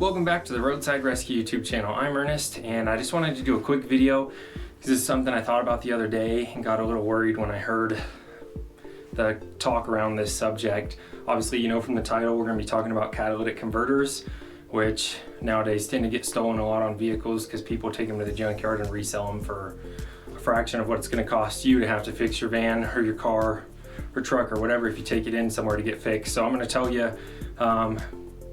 Welcome back to the Roadside Rescue YouTube channel. I'm Ernest, and I just wanted to do a quick video because this is something I thought about the other day and got a little worried when I heard the talk around this subject. Obviously, you know from the title, we're going to be talking about catalytic converters, which nowadays tend to get stolen a lot on vehicles because people take them to the junkyard and resell them for a fraction of what it's going to cost you to have to fix your van or your car or truck or whatever if you take it in somewhere to get fixed. So I'm going to tell you,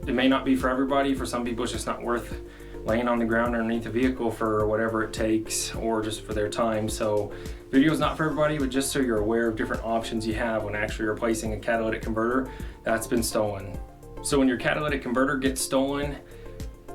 it may not be for everybody. For some people, it's just not worth laying on the ground underneath the vehicle for whatever it takes or just for their time. So video is not for everybody, but just so you're aware of different options you have when actually replacing a catalytic converter that's been stolen. So when your catalytic converter gets stolen,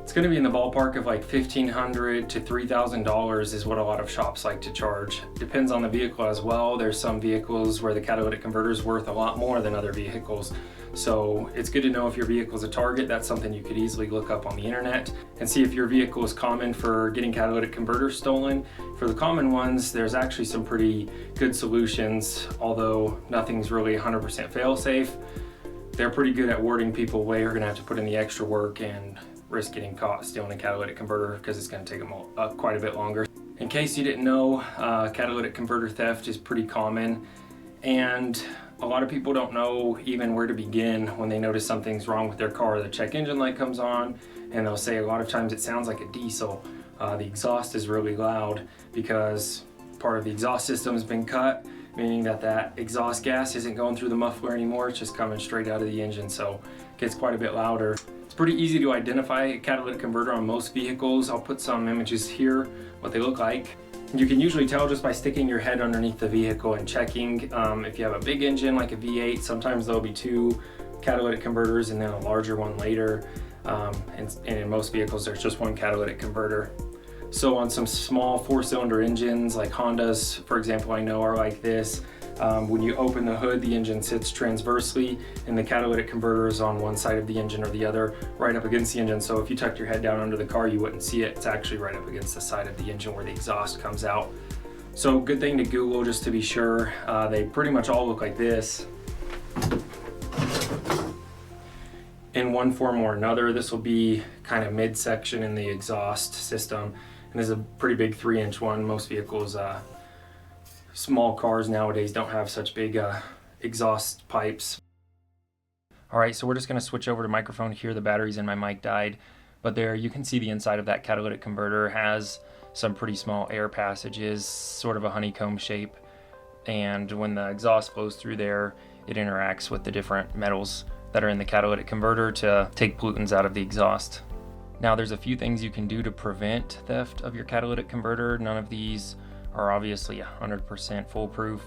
it's going to be in the ballpark of like $1,500 to $3,000 is what a lot of shops like to charge. Depends on the vehicle as well. There's some vehicles where the catalytic converter is worth a lot more than other vehicles. So it's good to know if your vehicle is a target. That's something you could easily look up on the internet and see if your vehicle is common for getting catalytic converters stolen. For the common ones, there's actually some pretty good solutions, although nothing's really 100% fail-safe. They're pretty good at warding people away who are gonna have to put in the extra work and risk getting caught stealing a catalytic converter because it's gonna take them quite a bit longer. In case you didn't know, catalytic converter theft is pretty common, and a lot of people don't know even where to begin when they notice something's wrong with their car. The check engine light comes on and they'll say a lot of times it sounds like a diesel. The exhaust is really loud because part of the exhaust system has been cut, meaning that exhaust gas isn't going through the muffler anymore, it's just coming straight out of the engine, so it gets quite a bit louder. It's pretty easy to identify a catalytic converter on most vehicles. I'll put some images here, what they look like. You can usually tell just by sticking your head underneath the vehicle and checking. If you have a big engine like a V8, sometimes there'll be two catalytic converters and then a larger one later. And in most vehicles, there's just one catalytic converter. So on some small 4-cylinder engines like Hondas, for example, I know are like this. When you open the hood, the engine sits transversely and the catalytic converter is on one side of the engine or the other, right up against the engine. So if you tucked your head down under the car, you wouldn't see it. It's actually right up against the side of the engine where the exhaust comes out. So good thing to Google just to be sure. They pretty much all look like this in one form or another. This will be kind of midsection in the exhaust system. And this is a pretty big 3-inch one. Most vehicles, small cars nowadays don't have such big exhaust pipes. All right, so we're just gonna switch over to microphone here. The batteries in my mic died, but there you can see the inside of that catalytic converter has some pretty small air passages, sort of a honeycomb shape. And when the exhaust flows through there, it interacts with the different metals that are in the catalytic converter to take pollutants out of the exhaust. Now there's a few things you can do to prevent theft of your catalytic converter. None of these are obviously 100% foolproof,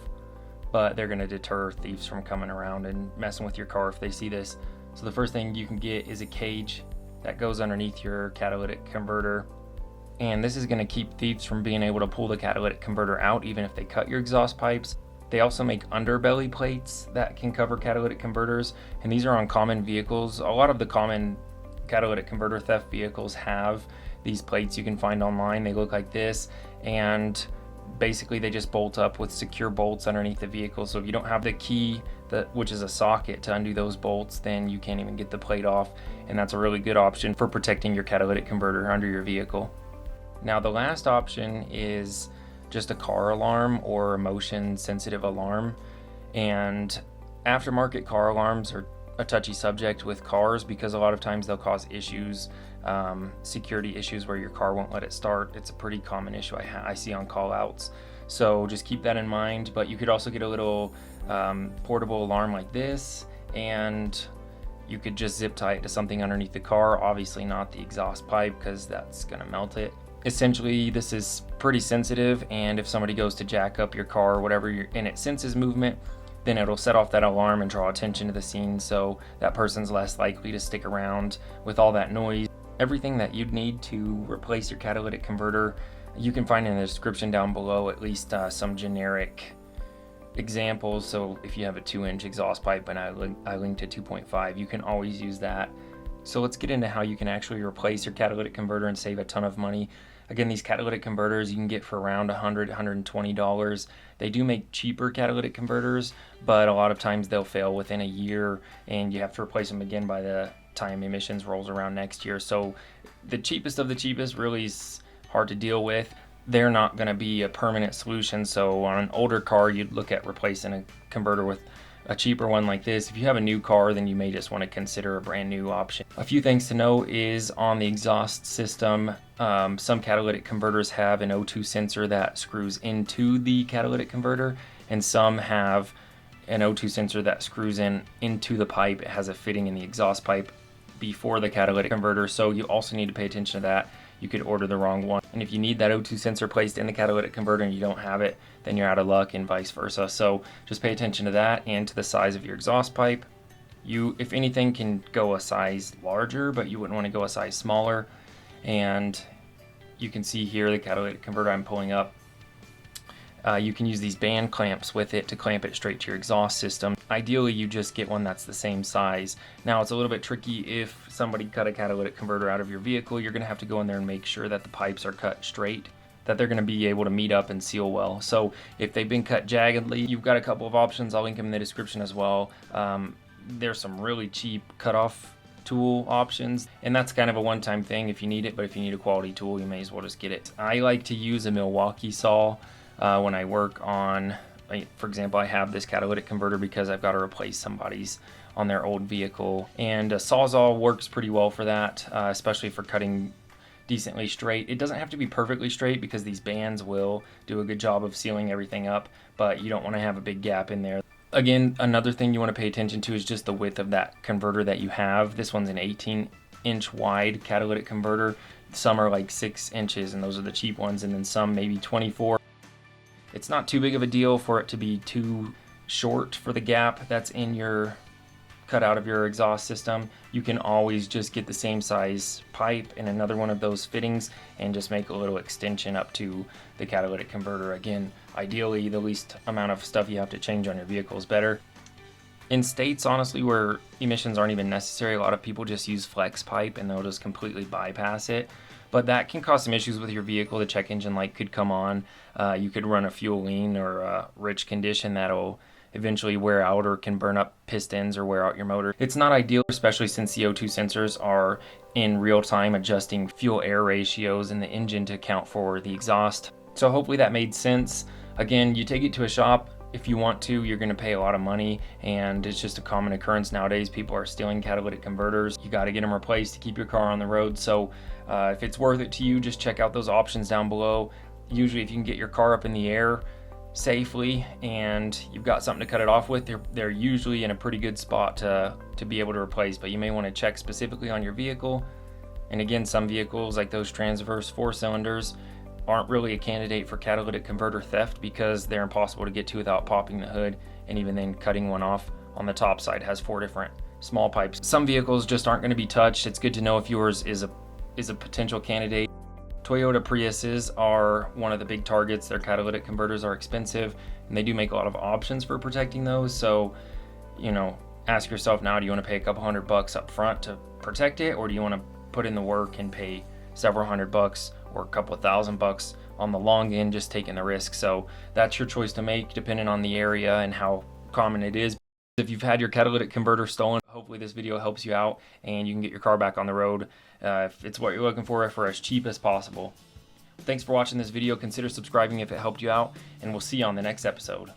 but they're gonna deter thieves from coming around and messing with your car if they see this. So the first thing you can get is a cage that goes underneath your catalytic converter. And this is gonna keep thieves from being able to pull the catalytic converter out even if they cut your exhaust pipes. They also make underbelly plates that can cover catalytic converters, and these are on common vehicles. A lot of the common catalytic converter theft vehicles have these plates you can find online. They look like this, and basically they just bolt up with secure bolts underneath the vehicle. So if you don't have the key, which is a socket, to undo those bolts, then you can't even get the plate off, and that's a really good option for protecting your catalytic converter under your vehicle. Now the last option is just a car alarm or a motion sensitive alarm, and aftermarket car alarms are a touchy subject with cars because a lot of times they'll cause issues, security issues where your car won't let it start. It's a pretty common issue I see on call outs. So just keep that in mind, but you could also get a little portable alarm like this, and you could just zip tie it to something underneath the car, obviously not the exhaust pipe because that's gonna melt it. Essentially, this is pretty sensitive, and if somebody goes to jack up your car or whatever and it senses movement, then it'll set off that alarm and draw attention to the scene, so that person's less likely to stick around with all that noise. Everything that you'd need to replace your catalytic converter, you can find in the description down below, at least some generic examples. So if you have a 2-inch exhaust pipe and I linked to 2.5, you can always use that. So let's get into how you can actually replace your catalytic converter and save a ton of money. Again, these catalytic converters you can get for around $100, $120. They do make cheaper catalytic converters, but a lot of times they'll fail within a year and you have to replace them again by the time emissions rolls around next year. So the cheapest of the cheapest really is hard to deal with. They're not going to be a permanent solution. So on an older car, you'd look at replacing a converter with a cheaper one like this. If you have a new car, then you may just want to consider a brand new option. A few things to know is on the exhaust system, some catalytic converters have an O2 sensor that screws into the catalytic converter, and some have an O2 sensor that screws into the pipe. It has a fitting in the exhaust pipe before the catalytic converter, so you also need to pay attention to that. You could order the wrong one, and if you need that O2 sensor placed in the catalytic converter and you don't have it, then you're out of luck, and vice versa. So just pay attention to that and to the size of your exhaust pipe. You, if anything, can go a size larger, but you wouldn't want to go a size smaller. And you can see here the catalytic converter I'm pulling up. You can use these band clamps with it to clamp it straight to your exhaust system. Ideally, you just get one that's the same size. Now, it's a little bit tricky if somebody cut a catalytic converter out of your vehicle. You're going to have to go in there and make sure that the pipes are cut straight, that they're going to be able to meet up and seal well. So if they've been cut jaggedly, you've got a couple of options. I'll link them in the description as well. There's some really cheap cutoff tool options, and that's kind of a one-time thing if you need it, but if you need a quality tool, you may as well just get it. I like to use a Milwaukee saw when I work on, for example, I have this catalytic converter because I've got to replace somebody's on their old vehicle, and a Sawzall works pretty well for that, especially for cutting decently straight. It doesn't have to be perfectly straight because these bands will do a good job of sealing everything up, but you don't want to have a big gap in there. Again, another thing you want to pay attention to is just the width of that converter that you have. This one's an 18-inch wide catalytic converter. Some are like 6 inches, and those are the cheap ones, and then some maybe 24. It's not too big of a deal for it to be too short for the gap that's in your cut out of your exhaust system. You can always just get the same size pipe and another one of those fittings and just make a little extension up to the catalytic converter. Again, ideally, the least amount of stuff you have to change on your vehicle is better. In states, honestly, where emissions aren't even necessary, a lot of people just use flex pipe and they'll just completely bypass it. But that can cause some issues with your vehicle. The check engine light could come on. You could run a fuel lean or a rich condition that'll eventually wear out or can burn up pistons or wear out your motor. It's not ideal, especially since the O2 sensors are in real time adjusting fuel-air ratios in the engine to account for the exhaust. So hopefully that made sense. Again, you take it to a shop. If you want to, you're going to pay a lot of money, and it's just a common occurrence nowadays. People are stealing catalytic converters. You got to get them replaced to keep your car on the road. So if it's worth it to you, just check out those options down below. Usually if you can get your car up in the air safely and you've got something to cut it off with, they're usually in a pretty good spot to be able to replace, but you may want to check specifically on your vehicle. And again, some vehicles like those transverse 4-cylinders aren't really a candidate for catalytic converter theft because they're impossible to get to without popping the hood, and even then cutting one off on the top side has 4 different small pipes. Some vehicles just aren't going to be touched. It's good to know if yours is a potential candidate. Toyota Priuses are one of the big targets. Their catalytic converters are expensive, and they do make a lot of options for protecting those. So, you know, ask yourself now, do you want to pay a couple $100 up front to protect it, or do you want to put in the work and pay several $100 or a couple $1,000 on the long end, just taking the risk? So that's your choice to make depending on the area and how common it is. If you've had your catalytic converter stolen, hopefully this video helps you out and you can get your car back on the road if it's what you're looking for as cheap as possible. Thanks for watching this video. Consider subscribing if it helped you out, and we'll see you on the next episode.